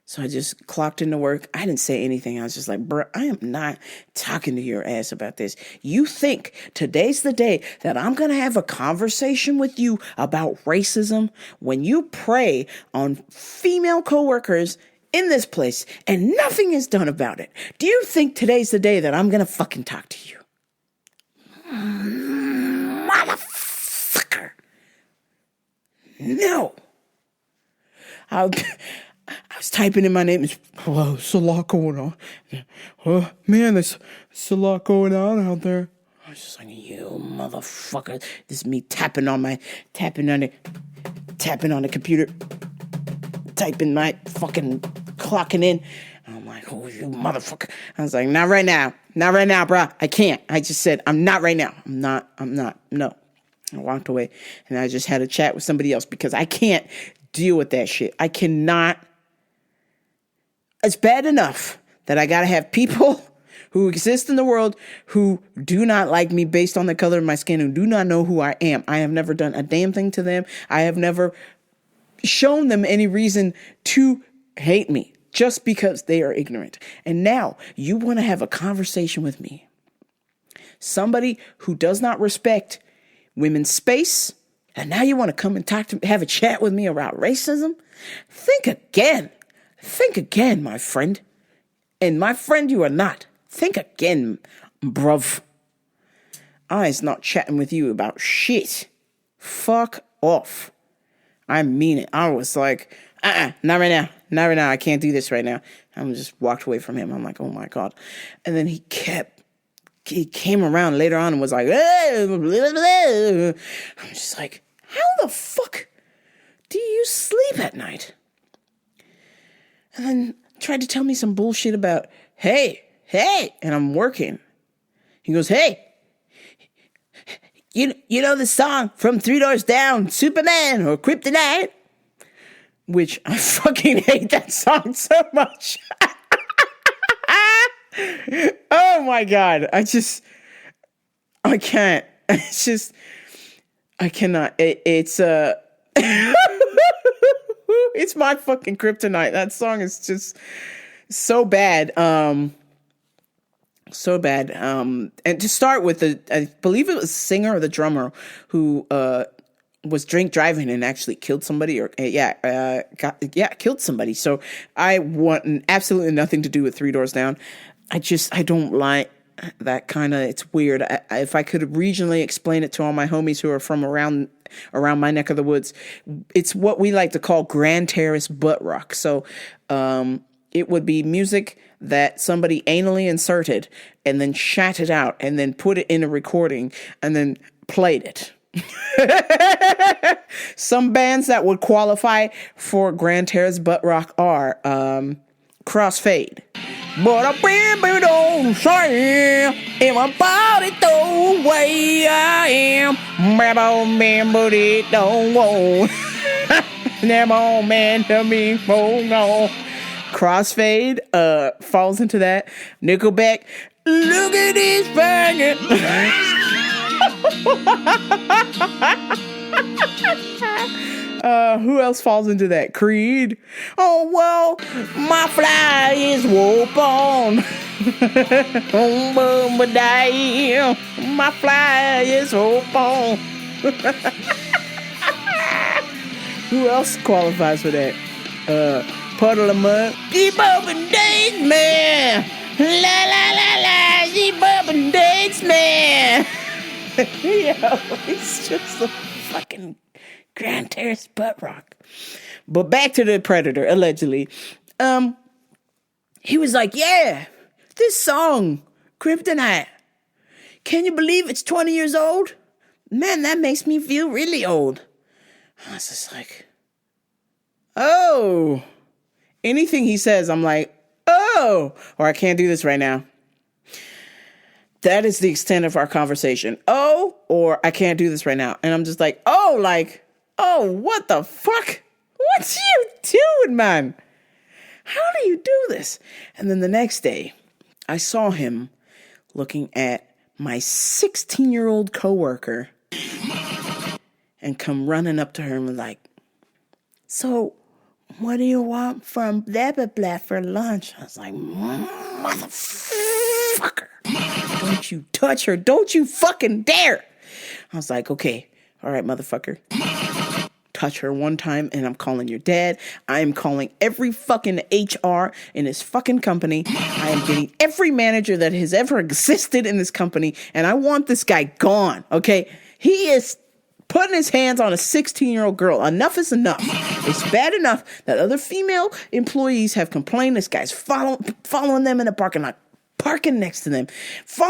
So I just clocked into work. I didn't say anything. I was just like, bro, I am not talking to your ass about this. You think today's the day that I'm going to have a conversation with you about racism when you prey on female coworkers in this place and nothing is done about it? Do you think today's the day that I'm going to fucking talk to you? Motherfucker. No. I was typing in my name. Well, there's a lot going on. Oh, man, there's a lot going on out there. I was just like, you motherfucker. This is me tapping on the computer, typing my fucking clocking in. I'm like, oh, you motherfucker. I was like, not right now, bro. I can't. I just said, I'm not right now. I'm not, no. I walked away and I just had a chat with somebody else because I can't deal with that shit. I cannot. It's bad enough that I gotta have people who exist in the world who do not like me based on the color of my skin, who do not know who I am. I have never done a damn thing to them. I have never shown them any reason to hate me just because they are ignorant. And now you want to have a conversation with me. Somebody who does not respect women's space, and now you want to come and have a chat with me about racism? Think again. Think again, my friend. And my friend you are not. Think again, bruv. I's not chatting with you about shit. Fuck off. I mean it. I was like, not right now. Not right now. I can't do this right now. I just walked away from him. I'm like, oh my God. And then he came around later on and was like, I'm just like, how the fuck do you sleep at night? And then tried to tell me some bullshit about, hey, and I'm working. He goes, hey, you know the song from 3 Doors Down, Superman or Kryptonite? Which I fucking hate that song so much. Oh my God. I can't. I cannot. It's it's my fucking kryptonite. That song is just so bad. So bad. And to start with, I believe it was the singer or the drummer who was drink driving and actually killed somebody, or killed somebody. So I want absolutely nothing to do with Three Doors Down. I don't like that kind of, it's weird. If I could regionally explain it to all my homies who are from around my neck of the woods, it's what we like to call Grand Terrace butt rock. So it would be music that somebody anally inserted and then shat it out and then put it in a recording and then played it. Some bands that would qualify for Grand Terrace butt rock are Crossfade. But I really don't say if I bought it the way I am. But it don't want. Never meant to be for no. Crossfade falls into that. Nickelback, look at this faggot. Who else falls into that? Creed. Oh, well, my fly is open. My fly is open. Who else qualifies for that? Puddle of Mud. Keep up and dance, man. La la la la. Keep up and dance, man. Yo, it's just a fucking Grand Terrace butt rock. But back to the Predator, allegedly. He was like, yeah, this song, Kryptonite. Can you believe it's 20 years old? Man, that makes me feel really old. I was just like, oh. Anything he says, I'm like, oh, or I can't do this right now. That is the extent of our conversation. Oh, or I can't do this right now. And I'm just like, oh, what the fuck? What you doing, man? How do you do this? And then the next day, I saw him looking at my 16-year-old coworker and come running up to her and was like, so, what do you want from blah, blah, blah for lunch? I was like, motherfucker. Don't you touch her. Don't you fucking dare. I was like, okay. All right, motherfucker. Touch her one time and I'm calling your dad. I am calling every fucking HR in this fucking company. I am getting every manager that has ever existed in this company. And I want this guy gone, okay? He is putting his hands on a 16-year-old girl. Enough is enough. It's bad enough that other female employees have complained this guy's following them in the parking lot, parking next to them,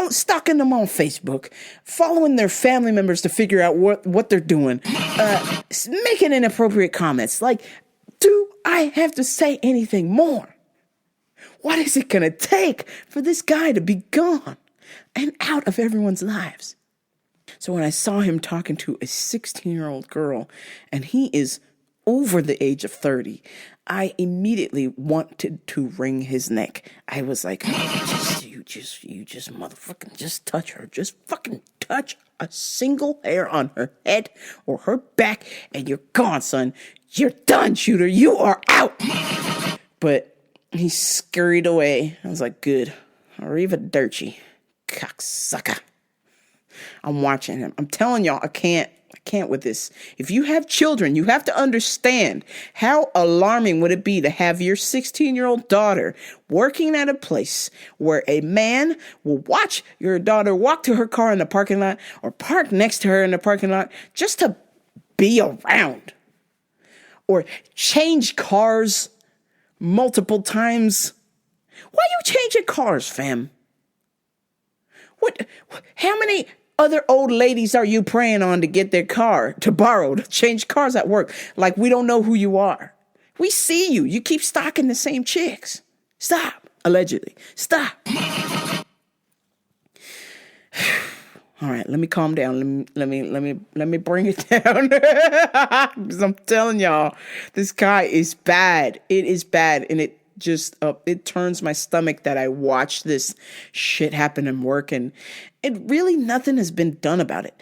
stalking them on Facebook, following their family members to figure out what they're doing, making inappropriate comments. Like, do I have to say anything more? What is it going to take for this guy to be gone and out of everyone's lives? So when I saw him talking to a 16-year-old girl, and he is over the age of 30, I immediately wanted to wring his neck. I was like, oh, you just motherfucking just touch her. Just fucking touch a single hair on her head or her back, and you're gone, son. You're done, shooter. You are out. But he scurried away. I was like, good. Arrivederci, cocksucker. I'm watching him. I'm telling y'all, I can't with this. If you have children, you have to understand how alarming would it be to have your 16-year-old daughter working at a place where a man will watch your daughter walk to her car in the parking lot or park next to her in the parking lot just to be around, or change cars multiple times. Why you changing cars, fam? What? How many other old ladies are you preying on to get their car, to borrow, to change cars at work? Like, we don't know who you are. We see you. You keep stalking the same chicks. Stop. Allegedly. Stop. All right, let me calm down. Let me bring it down. Because I'm telling y'all, this guy is bad. It is bad, and it just it turns my stomach that I watch this shit happen in work, and it really nothing has been done about it.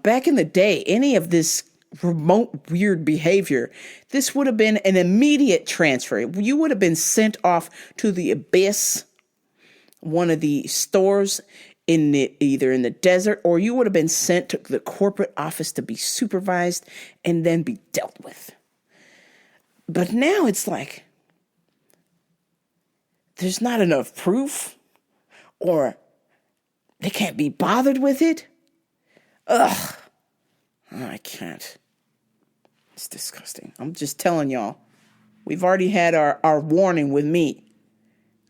Back in the day, any of this remote weird behavior, this would have been an immediate transfer. You would have been sent off to the abyss one of the stores either in the desert, or you would have been sent to the corporate office to be supervised and then be dealt with. But now it's like, there's not enough proof, or they can't be bothered with it. Ugh. I can't. It's disgusting. I'm just telling y'all. We've already had our warning with me.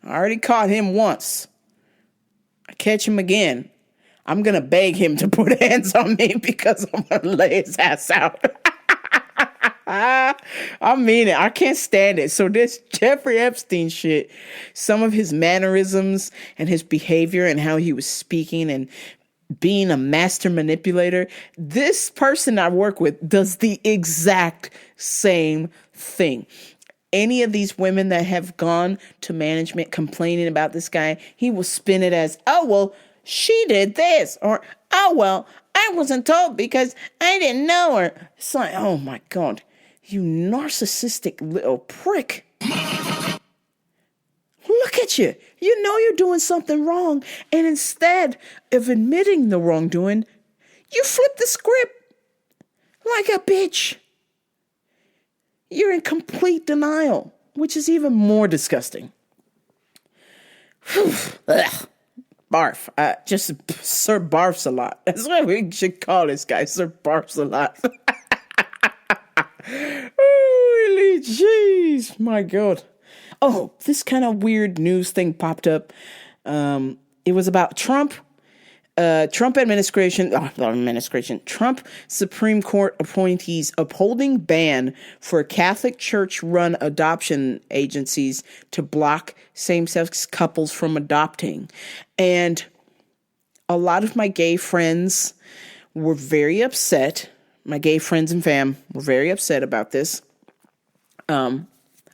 I already caught him once. I catch him again. I'm going to beg him to put hands on me because I'm going to lay his ass out. I mean it. I can't stand it. So this Jeffrey Epstein shit, some of his mannerisms and his behavior and how he was speaking and being a master manipulator, this person I work with does the exact same thing. Any of these women that have gone to management complaining about this guy, he will spin it as, oh, well, she did this, or, oh, well, I wasn't told because I didn't know her. It's like, oh my God, you narcissistic little prick. Look at you. You know you're doing something wrong. And instead of admitting the wrongdoing, you flip the script like a bitch. You're in complete denial, which is even more disgusting. Ugh. Barf. Just Sir Barfs a lot. That's what we should call this guy. Sir Barfs a lot. Holy jeez. My God. Oh, this kind of weird news thing popped up. It was about Trump. Trump Supreme Court appointees upholding ban for Catholic Church-run adoption agencies to block same-sex couples from adopting. And a lot of my gay friends were very upset. My gay friends and fam were very upset about this.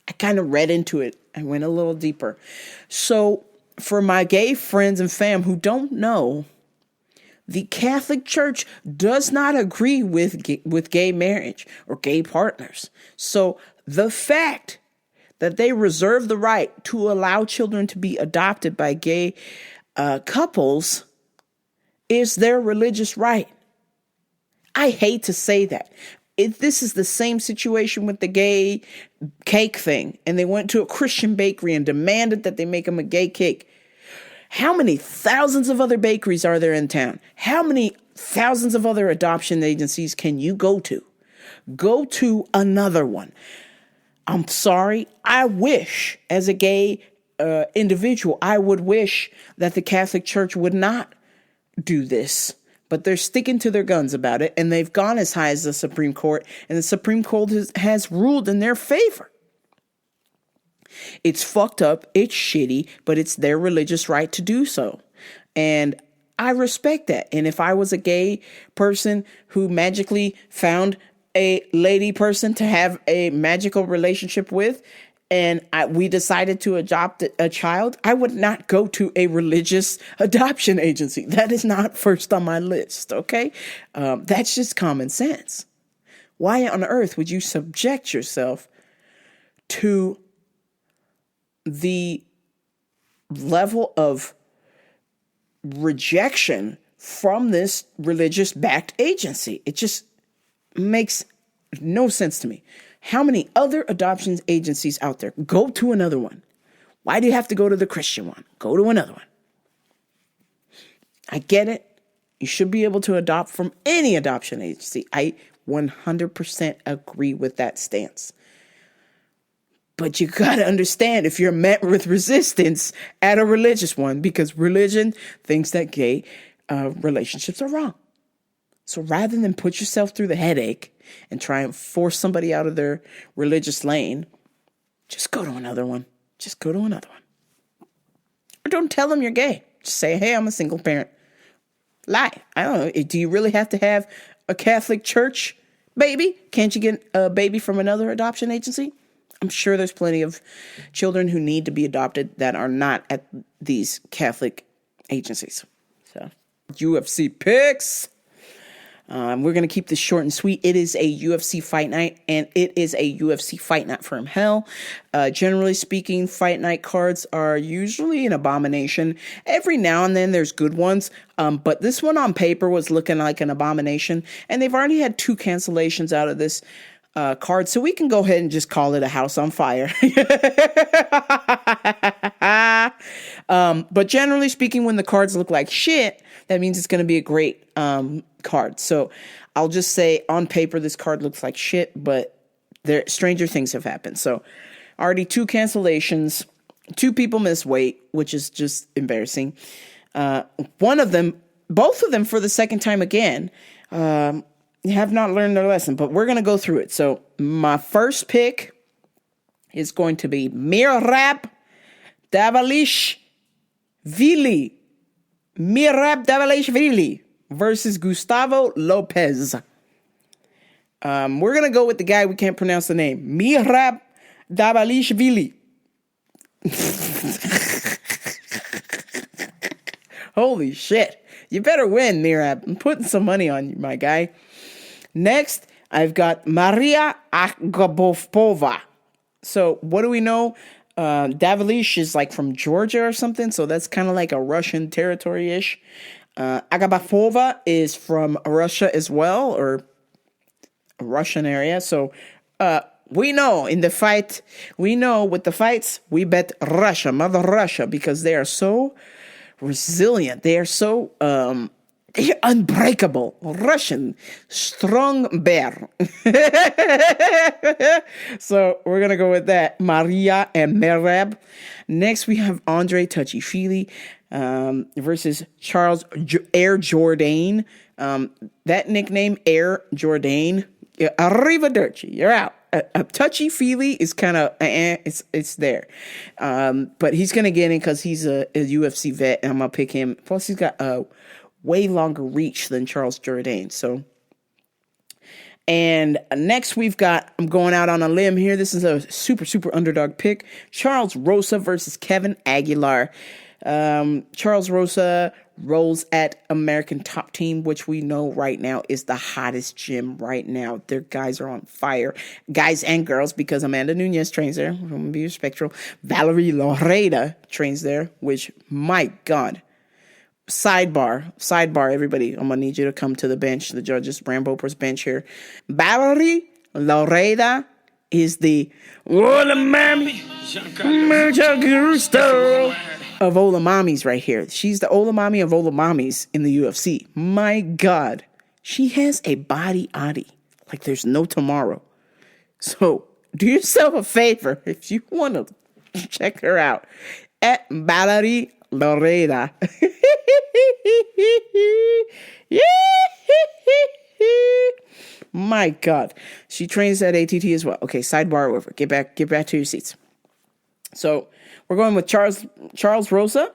I kind of read into it. I went a little deeper. So for my gay friends and fam who don't know, the Catholic Church does not agree with gay marriage or gay partners. So the fact that they reserve the right to allow children to be adopted by gay couples is their religious right. I hate to say that. This is the same situation with the gay cake thing. And they went to a Christian bakery and demanded that they make them a gay cake. How many thousands of other bakeries are there in town? How many thousands of other adoption agencies can you go to? Go to another one. I'm sorry. I wish, as a gay individual, I would wish that the Catholic Church would not do this. But they're sticking to their guns about it, and they've gone as high as the Supreme Court, and the Supreme Court has ruled in their favor. It's fucked up, it's shitty, but it's their religious right to do so. And I respect that. And if I was a gay person who magically found a lady person to have a magical relationship with, and we decided to adopt a child, I would not go to a religious adoption agency. That is not first on my list, okay? That's just common sense. Why on earth would you subject yourself to the level of rejection from this religious-backed agency? It just makes no sense to me. How many other adoption agencies out there? Go to another one. Why do you have to go to the Christian one? Go to another one. I get it. You should be able to adopt from any adoption agency. I 100% agree with that stance. But you got to understand if you're met with resistance at a religious one, because religion thinks that gay relationships are wrong. So rather than put yourself through the headache and try and force somebody out of their religious lane, just go to another one. Just go to another one. Or don't tell them you're gay. Just say, hey, I'm a single parent. Lie. I don't know. Do you really have to have a Catholic Church baby? Can't you get a baby from another adoption agency? I'm sure there's plenty of children who need to be adopted that are not at these Catholic agencies. So, UFC picks. We're going to keep this short and sweet. It is a UFC fight night, and it is a UFC fight night from hell. Generally speaking, fight night cards are usually an abomination. Every now and then there's good ones, but this one on paper was looking like an abomination, and they've already had 2 cancellations out of this card, so we can go ahead and just call it a house on fire. But generally speaking, when the cards look like shit, that means it's going to be a great card. So I'll just say on paper, this card looks like shit, but stranger things have happened. So already 2 cancellations, 2 people miss weight, which is just embarrassing. Both of them for the second time again, have not learned their lesson, but we're going to go through it. So my first pick is going to be Merab Dvalishvili. Merab Dvalishvili versus Gustavo Lopez. We're going to go with the guy we can't pronounce the name. Merab Dvalishvili. Holy shit. You better win, Merab. I'm putting some money on you, my guy. Next, I've got Maria Agapova. So what do we know? Davalish is like from Georgia or something, so that's kind of like a Russian territory-ish. Agapova is from Russia as well, or a Russian area. So we know in the fight, with the fights, we bet Russia, Mother Russia, because they are so resilient. They are so unbreakable. Russian strong bear. So we're gonna go with that. Maria and Merab. Next we have Andre Touchy-Feely versus Charles Air Jourdain. That nickname Air Jourdain. Arrivederci. You're out. Touchy-Feely is kind of it's there, but he's gonna get in because he's a UFC vet, and I'm gonna pick him. Plus he's got way longer reach than Charles Jourdain. So, and next I'm going out on a limb here. This is a super underdog pick. Charles Rosa versus Kevin Aguilar. Charles Rosa rolls at American Top Team, which we know right now is the hottest gym right now. Their guys are on fire. Guys and girls, because Amanda Nunes trains there. I'm going to be respectful. Valerie Loreda trains there, which, my God. Sidebar, everybody. I'm going to need you to come to the bench, the judges, Ramboper's bench here. Valerie Loreda is the Olamami of Olamamis right here. She's the Olamami of Olamamis in the UFC. My God. She has a body like there's no tomorrow. So do yourself a favor if you want to check her out at Valerie Loreda. My God. She trains at ATT as well. Okay, sidebar over. Get back to your seats. So we're going with Charles Rosa.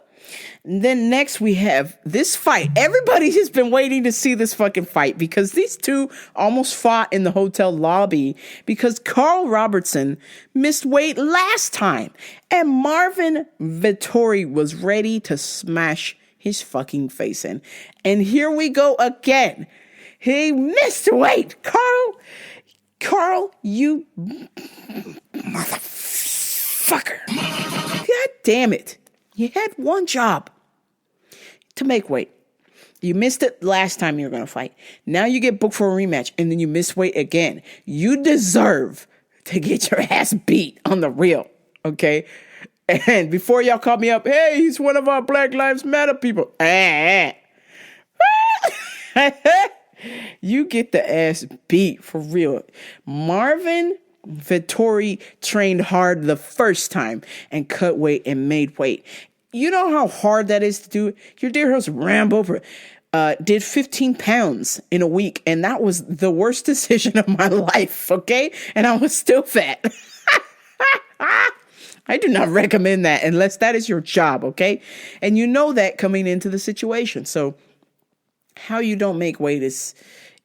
And then next we have this fight. Everybody has been waiting to see this fucking fight because these two almost fought in the hotel lobby because Carl Robertson missed weight last time. And Marvin Vettori was ready to smash his fucking face in. And here we go again. He missed weight. Carl, you motherfucker. God damn it. You had one job to make weight. You missed it last time you were going to fight. Now you get booked for a rematch and then you miss weight again. You deserve to get your ass beat on the real, okay? And before y'all call me up, hey, he's one of our Black Lives Matter people. You get the ass beat for real. Marvin Vettori trained hard the first time and cut weight and made weight. You know how hard that is to do? Your dear host, Rambo, did 15 pounds in a week, and that was the worst decision of my life, okay? And I was still fat. I do not recommend that unless that is your job, okay? And you know that coming into the situation. So how you don't make weight is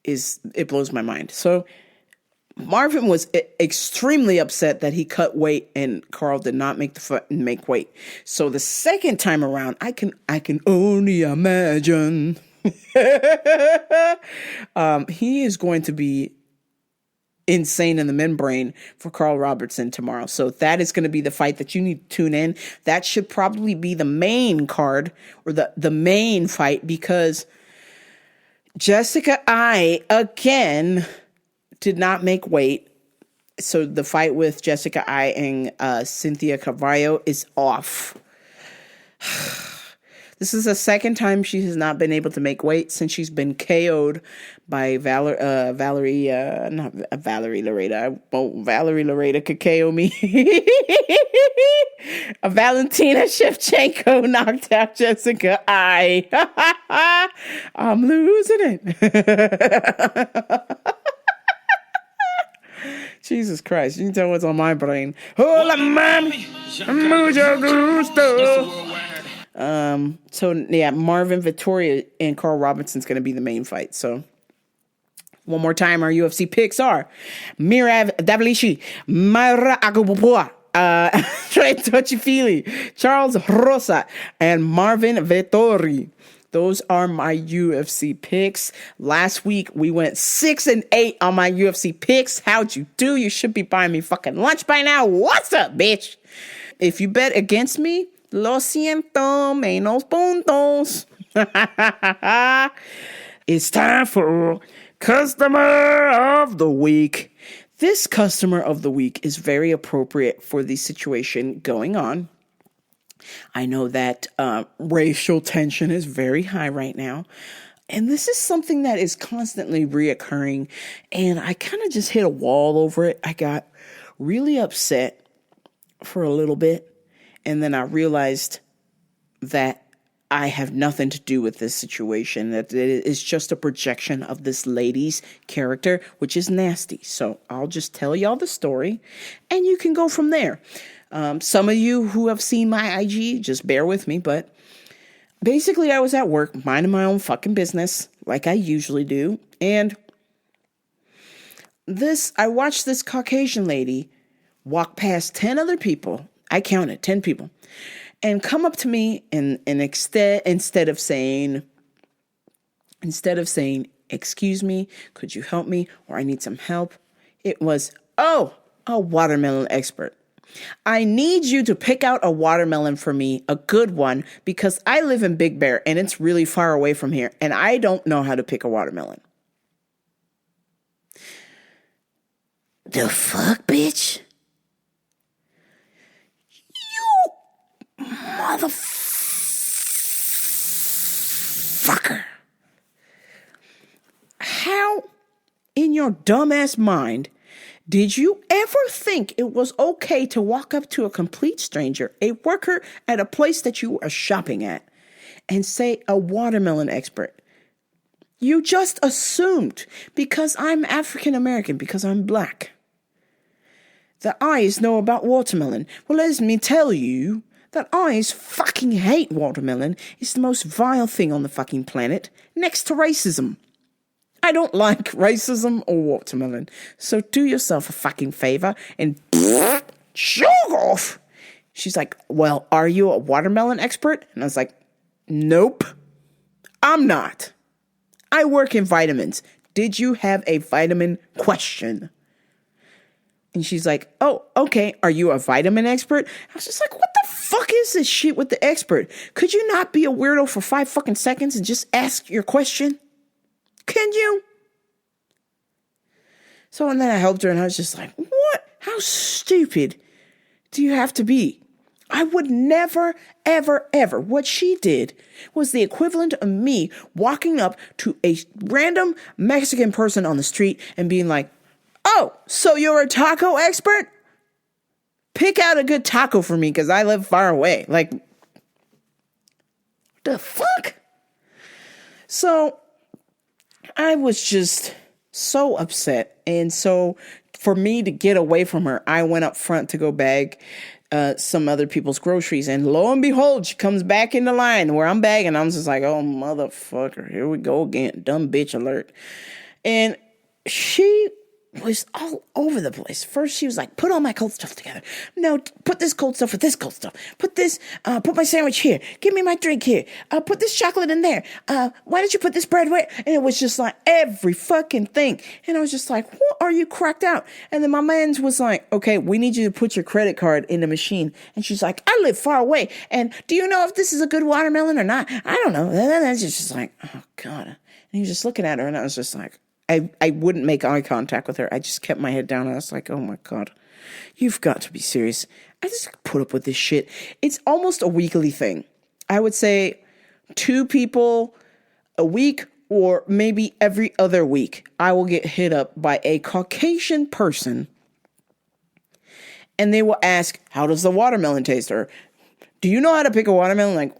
it blows my mind. So Marvin was extremely upset that he cut weight and Carl did not make weight. So the second time around, I can only imagine He is going to be insane in the membrane for Carl Robertson tomorrow. So that is going to be the fight that you need to tune in. That should probably be the main card or the main fight, because Jessica Ai again did not make weight. So the fight with Jessica Ai and Cynthia Carvalho is off. This is the second time she has not been able to make weight since she's been KO'd by Valerie Lareda could KO me. Valentina Shevchenko knocked out Jessica Ai. I'm losing it. Jesus Christ, you can tell what's on my brain. Hola, mami, mucho gusto. So yeah, Marvin Vettori and Carl Robinson's going to be the main fight. So one more time, our UFC picks are Mirav Davlishi, Mayra Agubupua, Trey Touchy-Feely, Charles Rosa, and Marvin Vettori. Those are my UFC picks. Last week, we went 6-8 on my UFC picks. How'd you do? You should be buying me fucking lunch by now. What's up, bitch? If you bet against me, lo siento, menos puntos. It's time for Customer of the Week. This Customer of the Week is very appropriate for the situation going on. I know that racial tension is very high right now, and this is something that is constantly reoccurring, and I kind of just hit a wall over it. I got really upset for a little bit, and then I realized that I have nothing to do with this situation, that it is just a projection of this lady's character, which is nasty. So I'll just tell y'all the story, and you can go from there. Some of you who have seen my IG, just bear with me, but basically I was at work minding my own fucking business like I usually do. And I watched this Caucasian lady walk past 10 other people. I counted 10 people and come up to me and instead of saying, excuse me, could you help me? Or I need some help. It was, oh, a watermelon expert. I need you to pick out a watermelon for me, a good one, because I live in Big Bear and it's really far away from here and I don't know how to pick a watermelon. The fuck, bitch? You motherfucker. How in your dumbass mind did you ever think it was okay to walk up to a complete stranger, a worker at a place that you are shopping at, and say a watermelon expert? You just assumed because I'm African American, because I'm black, that I's know about watermelon. Well, let me tell you that I's fucking hate watermelon. It's the most vile thing on the fucking planet, next to racism. I don't like racism or watermelon. So do yourself a fucking favor and jog off. She's like, well, are you a watermelon expert? And I was like, nope, I'm not. I work in vitamins. Did you have a vitamin question? And she's like, oh, okay. Are you a vitamin expert? I was just like, what the fuck is this shit with the expert? Could you not be a weirdo for 5 fucking seconds and just ask your question? Can you? So, and then I helped her and I was just like, what? How stupid do you have to be? I would never, ever, ever. What she did was the equivalent of me walking up to a random Mexican person on the street and being like, oh, so you're a taco expert? Pick out a good taco for me because I live far away. Like, what the fuck? So I was just so upset. And so for me to get away from her, I went up front to go bag some other people's groceries. And lo and behold, she comes back in the line where I'm bagging. I'm just like, oh, motherfucker, here we go again. Dumb bitch alert. And she was all over the place. First, she was like, put all my cold stuff together. No, put this cold stuff with this cold stuff. Put this, put my sandwich here. Give me my drink here. Put this chocolate in there. Why did you put this bread where? And it was just like every fucking thing. And I was just like, what are you cracked out? And then my man was like, okay, we need you to put your credit card in the machine. And she's like, I live far away. And do you know if this is a good watermelon or not? I don't know. And then she's just like, oh, God. And he was just looking at her, and I was just like, I wouldn't make eye contact with her. I just kept my head down, and I was like, oh, my God. You've got to be serious. I just put up with this shit. It's almost a weekly thing. I would say 2 people a week, or maybe every other week, I will get hit up by a Caucasian person, and they will ask, how does the watermelon taste? Or, do you know how to pick a watermelon? Like,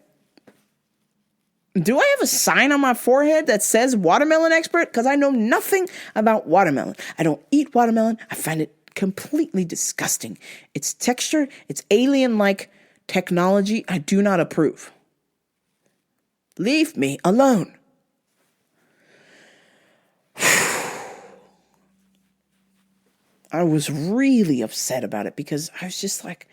do I have a sign on my forehead that says watermelon expert? Because I know nothing about watermelon. I don't eat watermelon. I find it completely disgusting. Its texture, its alien-like technology, I do not approve. Leave me alone. I was really upset about it because I was just like,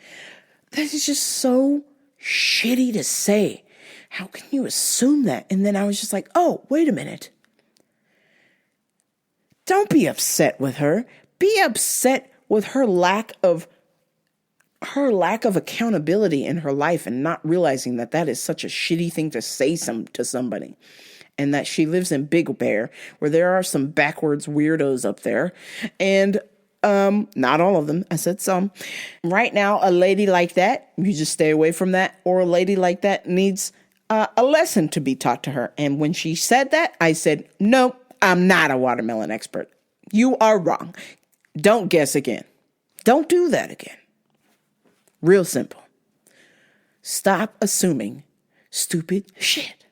that is just so shitty to say. How can you assume that? And then I was just like, oh, wait a minute. Don't be upset with her. Be upset with her lack of accountability in her life and not realizing that that is such a shitty thing to say to somebody. And that she lives in Big Bear, where there are some backwards weirdos up there. And not all of them. I said some. Right now, a lady like that, you just stay away from that. Or a lady like that needs a lesson to be taught to her. And when she said that, I said, no, I'm not a watermelon expert. You are wrong. Don't guess again. Don't do that again. Real simple. Stop assuming stupid shit.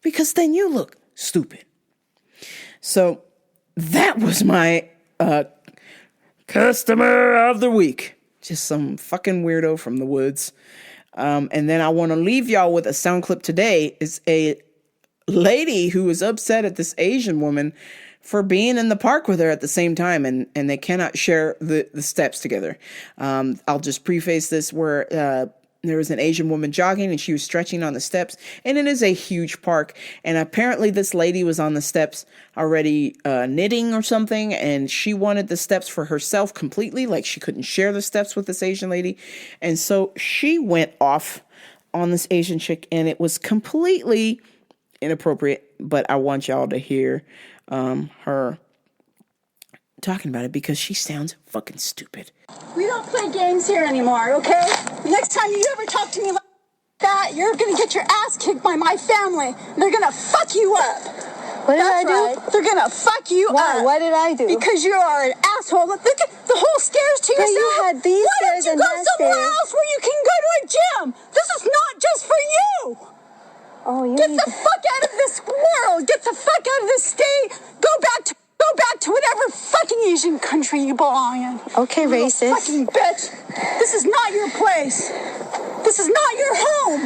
Because then you look stupid. So that was my customer of the week. Just some fucking weirdo from the woods. And then I want to leave y'all with a sound clip today. Is a lady who was upset at this Asian woman for being in the park with her at the same time, and they cannot share the steps together. I'll just preface this where there was an Asian woman jogging and she was stretching on the steps, and it is a huge park. And apparently this lady was on the steps already knitting or something, and she wanted the steps for herself completely. Like she couldn't share the steps with this Asian lady. And so she went off on this Asian chick, and it was completely inappropriate. But I want y'all to hear her talking about it because she sounds fucking stupid. We don't play games here anymore, okay? Next time you ever talk to me like that, you're gonna get your ass kicked by my family. They're gonna fuck you up. What did I do? Right. They're gonna fuck you up. What did I do? Because you are an asshole. Look at the whole stairs to yourself. You had these stairs and that Why don't you go somewhere stairs? else where you can go to a gym? This is not just for you. Oh, you Get need the to... fuck out of this world. Get the fuck out of this state. Go back to whatever fucking Asian country you belong in. Okay, You little racist. fucking bitch. This is not your place. This is not your home.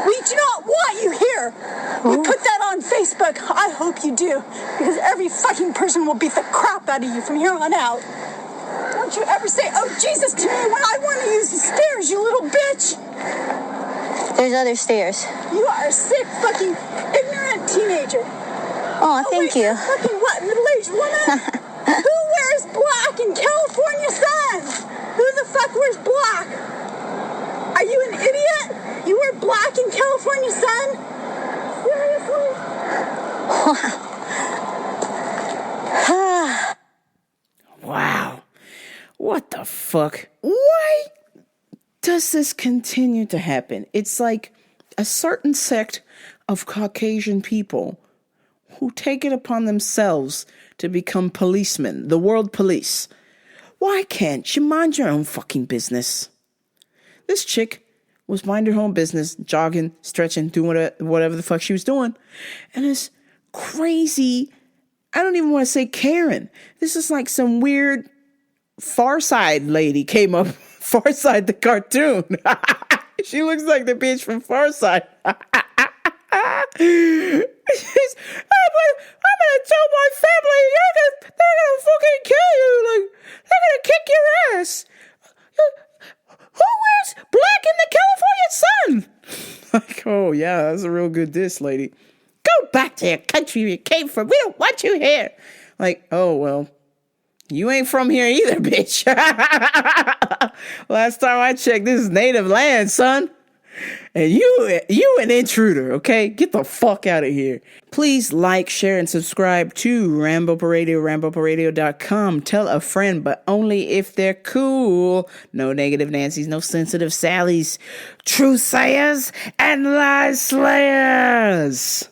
We do not want you here. You put that on Facebook. I hope you do. Because every fucking person will beat the crap out of you from here on out. Don't you ever say, oh, Jesus, to me when I want to use the stairs, you little bitch. There's other stairs. You are a sick, fucking, ignorant teenager. Oh, thank you. Fucking what, middle-aged woman? Who wears black in California sun? Who the fuck wears black? Are you an idiot? You wear black in California sun? Seriously? Wow. What the fuck? Why does this continue to happen? It's like a certain sect of Caucasian people who take it upon themselves to become policemen, the world police. Why can't you mind your own fucking business? This chick was minding her own business, jogging, stretching, doing whatever the fuck she was doing. And this crazy, I don't even want to say Karen. This is like some weird Far Side lady came up. Far Side the cartoon. She looks like the bitch from Far Side. I'm gonna tell my family you're the yeah, that's a real good diss, lady. Go back to your country you came from. We don't want you here. Like, oh, well, you ain't from here either, bitch. Last time I checked, this is native land, son. And you an intruder, okay? Get the fuck out of here. Please like, share, and subscribe to Rambo Radio, RamboParadio.com. Tell a friend, but only if they're cool. No negative Nancys, no sensitive Sallys. Truth sayers and lie slayers.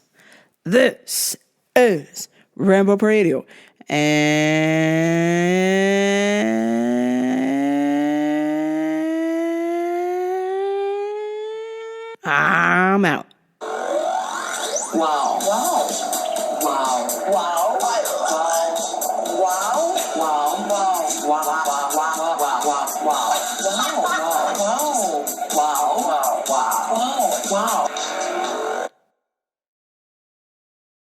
This is Rambo Radio. And I'm out. Wow.